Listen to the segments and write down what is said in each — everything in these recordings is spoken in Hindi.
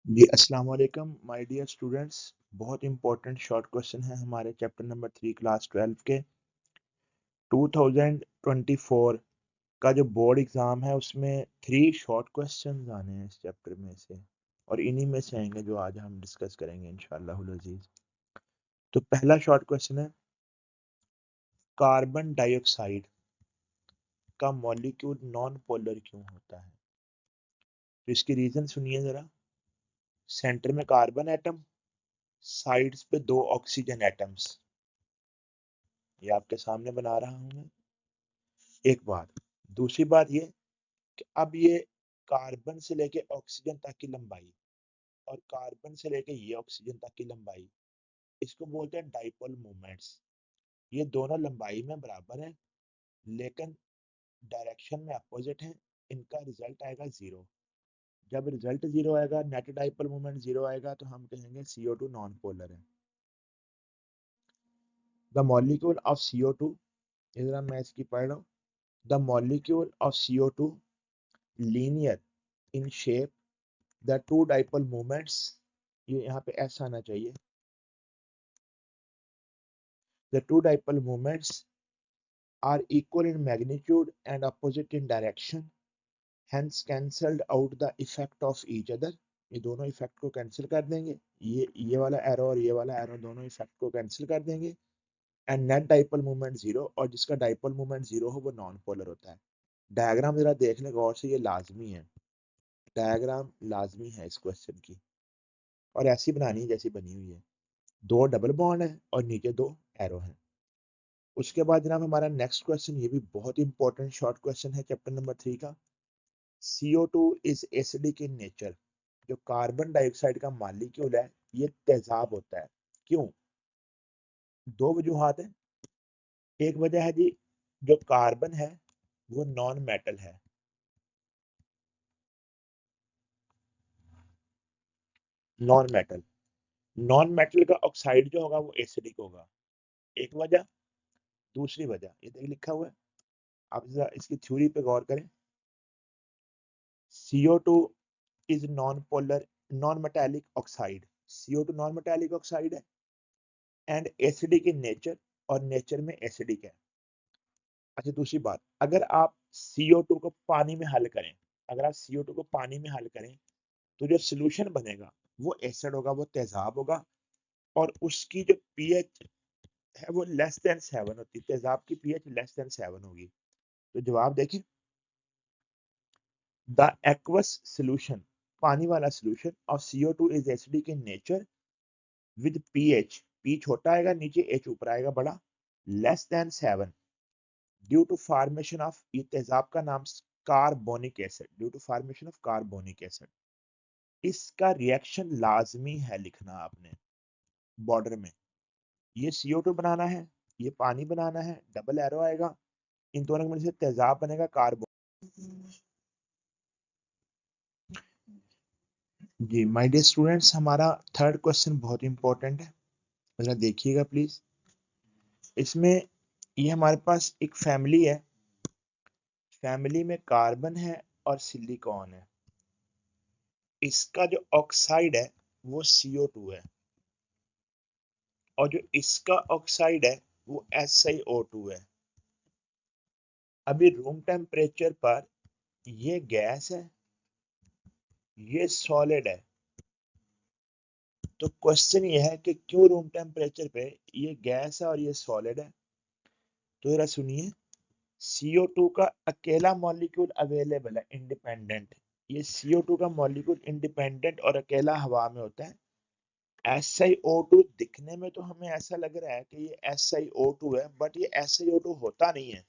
जी अस्सलाम वालेकुम माय डियर स्टूडेंट्स। बहुत इंपॉर्टेंट शॉर्ट क्वेश्चन है हमारे चैप्टर नंबर 3 क्लास 12 के 2024 का जो बोर्ड एग्जाम है उसमें 3 शॉर्ट क्वेश्चंस आने हैं इस चैप्टर में से, और इन्हीं में से आएंगे जो आज हम डिस्कस करेंगे इंशाअल्लाहुल अजीज। तो पहला शॉर्ट क्वेश्चन है, कार्बन डाइऑक्साइड का मॉलिक्यूल नॉन पोलर क्यों होता है? तो इसकी रीजन सुनिए जरा। सेंटर में कार्बन एटम, साइड्स पे 2 ऑक्सीजन एटम्स। ये आपके सामने बना रहा हूं मैं। एक बात। दूसरी बात ये कि अब ये कार्बन से लेके ऑक्सीजन तक की लंबाई और कार्बन से लेके ये ऑक्सीजन तक की लंबाई, इसको बोलते हैं डाइपोल मोमेंट्स। ये दोनों लंबाई में बराबर हैं लेकिन डायरेक्शन में अपोजिट हैं। इनका रिजल्ट आएगा जीरो। जब रिजल्ट जीरो आएगा, नेट डाइपोल मोमेंट जीरो आएगा, तो हम कहेंगे CO2 नॉन पोलर है। द मॉलिक्यूल ऑफ CO2, इधर मैं इसकी पढ़ रहा हूँ। The molecule of CO2 linear in shape, the two dipole moments, ये यहाँ पे ऐसा आना चाहिए। The two dipole moments are equal in magnitude and opposite in direction, hence cancelled out the effect of each other। ये दोनों इफेक्ट को कैंसिल कर देंगे, ये वाला एरो और ये वाला एरो दोनों इफेक्ट को कैंसिल कर देंगे। And net dipole moment zero, और जिसका डाइपोल मोमेंट जीरो हो वो नॉन पोलर होता है। डायग्राम जरा देख ले गौर से, ये लाजमी है, डायग्राम लाजमी है इस क्वेश्चन की, और ऐसी बनानी है जैसी बनी हुई है। 2 डबल बॉन्ड है और नीचे 2 एरो है। उसके बाद जनाब हमारा नेक्स्ट क्वेश्चन, ये भी बहुत इंपॉर्टेंट शॉर्ट क्वेश्चन है चैप्टर नंबर 3 का। CO2 is acidic in nature. जो कार्बन डाइऑक्साइड का मॉलिक्यूल है ये तेजाब होता है। क्यों? दो वजूहात है। एक वजह है जी, जो कार्बन है वो नॉन मेटल है। नॉन मेटल, नॉन मेटल का ऑक्साइड जो होगा वो एसिडिक होगा, एक वजह। दूसरी वजह ये देख लिखा हुआ है, आप जरा इसकी थ्योरी पे गौर करें। CO2 is non-polar, non-metallic oxide। CO2 non-metallic oxide है एंड एसिडिक इन नेचर, और नेचर में एसिडिक है। अच्छा दूसरी बात, अगर आप CO2 को पानी में हल करें, अगर आप CO2 को पानी में हल करें तो जो सोल्यूशन बनेगा वो एसिड होगा, वो तेजाब होगा, और उसकी जो पीएच है वो लेस देन 7 होती है। तेजाब की पीएच लेस देन 7 होगी। तो जवाब देखिए, द एक्वस सोल्यूशन, पानी वाला solution of CO2 is acidic in nature with pH, P छोटा आएगा नीचे, एच ऊपर आएगा बड़ा, less than 7, due to formation of, ये तेजाब का नाम carbonic acid, due to formation of carbonic acid. इसका रिएक्शन लाजमी है लिखना आपने बॉर्डर में। ये CO2 बनाना है, ये पानी बनाना है, डबल एरो आएगा, इन दोनों में से तेजाब बनेगा कार्बन। जी माय डियर स्टूडेंट्स, हमारा थर्ड क्वेश्चन बहुत इंपॉर्टेंट है, जरा देखिएगा प्लीज। इसमें ये हमारे पास एक फैमिली है, फैमिली में कार्बन है और सिलिकॉन है। इसका जो ऑक्साइड है वो CO2 है, और जो इसका ऑक्साइड है वो SiO2 है। अभी रूम टेम्परेचर पर ये गैस है, ये सॉलिड है। तो क्वेश्चन ये है कि क्यों रूम टेम्परेचर पे ये गैस है और ये सॉलिड है। तो जरा सुनिए, CO2 का अकेला मॉलिक्यूल अवेलेबल है इंडिपेंडेंट। ये CO2 का मॉलिक्यूल इंडिपेंडेंट और अकेला हवा में होता है। SiO2 दिखने में तो हमें ऐसा लग रहा है कि ये SiO2 है, बट ये SiO2 होता नहीं है।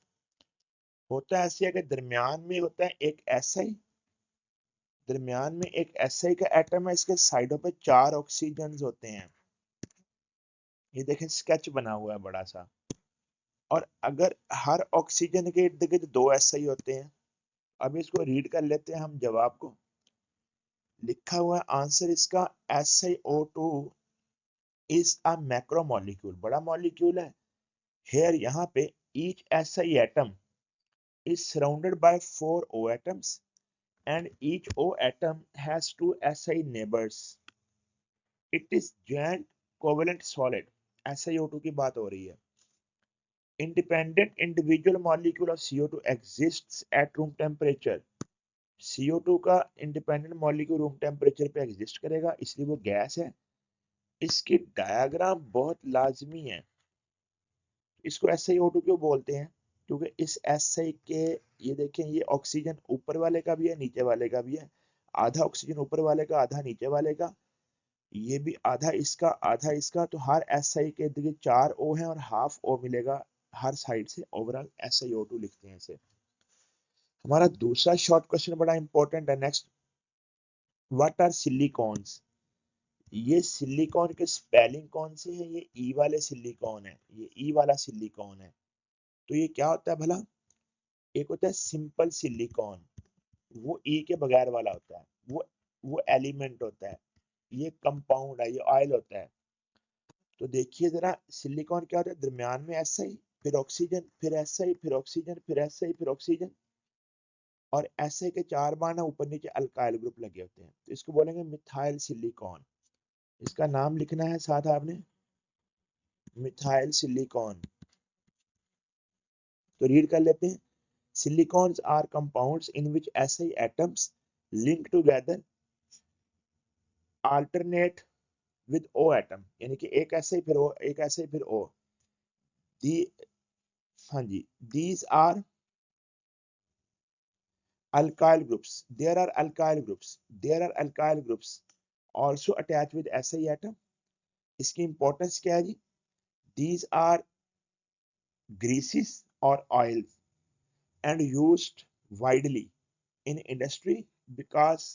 होता ऐसे है कि दरमियान में होता है एक Si, दरमियान में एक Si का एटम है, इसके साइडों पे 4 ऑक्सीजन होते हैं। ये देखें स्केच बना हुआ है बड़ा सा, और अगर हर ऑक्सीजन के इर्द गिर्द 2 Si होते हैं। अब इसको रीड कर लेते हैं हम जवाब को। लिखा हुआ है आंसर इसका, SiO2 is a macro molecule, बड़ा मॉलिक्यूल है। हेयर यहाँ पे each Si atom is surrounded by 4 O atoms and each O atom has two Si neighbors. It is joint covalent solid. SiO2 की बात हो रही है. Independent individual molecule of CO2 exists at room temperature. CO2 का इंडिपेंडेंट मॉलिक्यूल रूम टेम्परेचर पे एग्जिस्ट करेगा, इसलिए वो गैस है. इसकी डायग्राम बहुत लाजमी है. इसको SiO2 क्यों बोलते हैं? क्योंकि इस Si के, ये देखें, ये ऑक्सीजन ऊपर वाले का भी है, नीचे वाले का भी है. आधा ऑक्सीजन ऊपर वाले का, आधा नीचे वाले का. ये भी आधा इसका, आधा इसका. तो हर Si के इर्द गिर्द 4 O है और हाफ O मिलेगा हर साइड से. ओवरऑल SiO2 लिखते हैं इसे. हमारा दूसरा शॉर्ट क्वेश्चन बड़ा इंपॉर्टेंट है. Next, what are silicones? ये सिलिकॉन के स्पेलिंग कौन से हैं? ये ई वाले सिलिकॉन है, ये ई वाला सिलिकॉन है. तो ये क्या होता है भला? एक होता है सिंपल सिलिकॉन, वो ई के बगैर वाला होता है, वो एलिमेंट होता है. ये कंपाउंड है, ये ऑयल होता है. तो देखिए जरा, सिलिकॉन क्या होता है? दरमियान में Si, फिर ऑक्सीजन, फिर Si, फिर ऑक्सीजन, फिर Si, फिर ऑक्सीजन. और Si के 4 बाण ऊपर नीचे अल्काइल ग्रुप लगे होते हैं. तो इसको बोलेंगे मिथाइल सिलिकॉन. इसका नाम लिखना है साथ आपने, मिथाइल सिलिकॉन. तो रीड कर लेते हैं. Silicons are compounds in which Si atoms link together alternate with O atom. यानी कि एक Si फिर O, एक Si फिर O. दी हाँ जी, these are alkyl groups. There are alkyl groups. There are alkyl groups also attached with Si atom. इसकी इंपॉर्टेंस क्या है जी? These are greases or oils and used widely in industry because